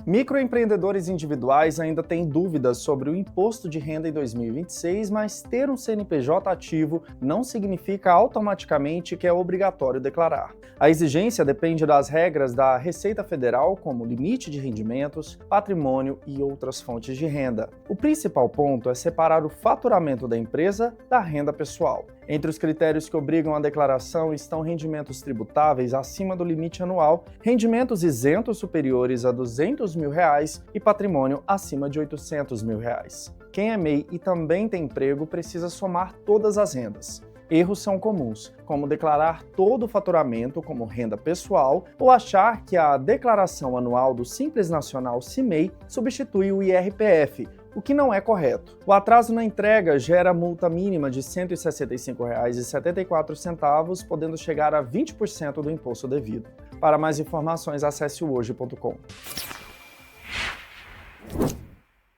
Microempreendedores individuais ainda têm dúvidas sobre o imposto de renda em 2026, mas ter um CNPJ ativo não significa automaticamente que é obrigatório declarar. A exigência depende das regras da Receita Federal, como limite de rendimentos, patrimônio e outras fontes de renda. O principal ponto é separar o faturamento da empresa da renda pessoal. Entre os critérios que obrigam a declaração estão rendimentos tributáveis acima do limite anual, rendimentos isentos superiores a R$200 mil e patrimônio acima de R$800 mil. Quem é MEI e também tem emprego precisa somar todas as rendas. Erros são comuns, como declarar todo o faturamento como renda pessoal ou achar que a declaração anual do Simples Nacional CIMEI substitui o IRPF, o que não é correto. O atraso na entrega gera multa mínima de R$ 165,74, podendo chegar a 20% do imposto devido. Para mais informações, acesse o hoje.com.